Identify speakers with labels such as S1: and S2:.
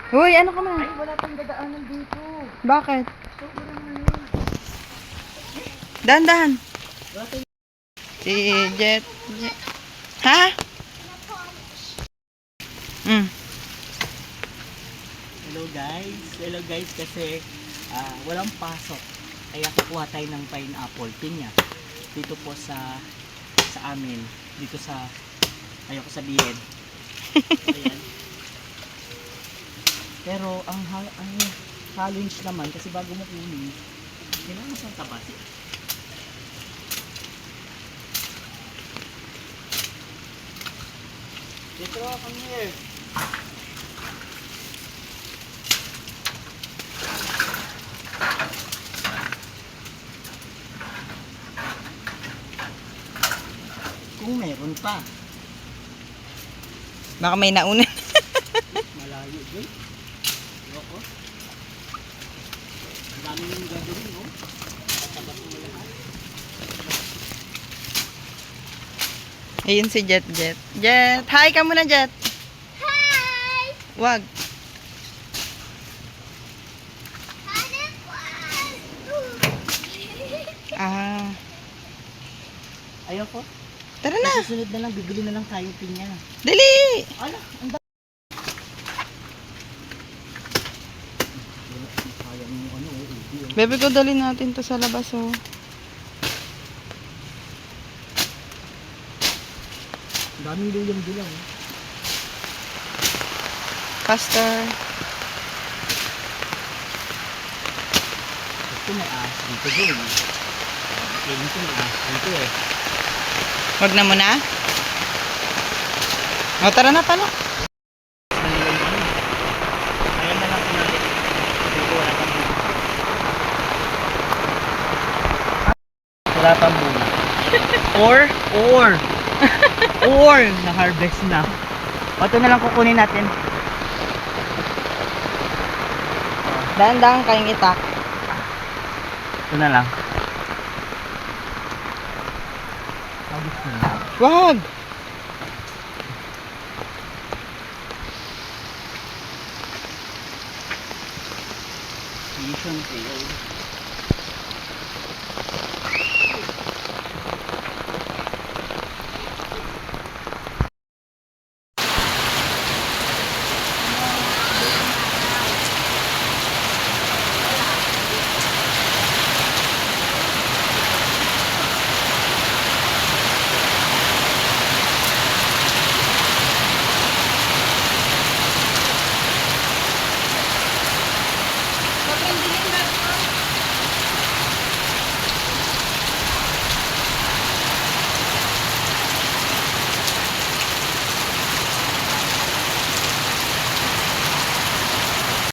S1: Uy, ano ka na?
S2: Ay, wala pang dadaanan dito.
S1: Bakit?
S2: Sobrang ano.
S1: Dahan-dahan. Si Jet. Ha?
S2: Hello guys kasi walang pasok. Kaya kukuha tayo ng pineapple pinya. Dito po sa amin, dito sa ayoko sabihin. Ayan. Pero ang challenge naman kasi bago mo kunin, kailangan mo siyang tabasin. Dito come here. Kung meron pa.
S1: Baka may nauna.
S2: Malayo din. Loko. Ang dami yung gagawin, no? Tatabas mo lahat.
S1: Ayun si Jet. Jet, hi ka muna, Jet.
S3: Hi!
S1: Wag. Ah,
S2: Ayaw ko.
S1: tara na.
S2: Susunod na lang, bibili na lang tayo pinya.
S1: Dali.
S2: Ala, ang dami. Sayang yung ano, ubi.
S1: Bebe ko, dali natin to sa labas, oh.
S2: Ang daming lulang-dulang.
S1: Faster.
S2: Ito may dito doon. Ito may dito eh.
S1: Wag na muna. O, tara na pala.
S2: Ayan na lang po natin. Dito wala pang bunga. Wala pang bunga. Or na-harvest na. O, ito na lang kukunin natin.
S1: Dahan-dahan kayong itak.
S2: Ito na lang. Harvest na.
S1: Wag.
S2: Mission failed.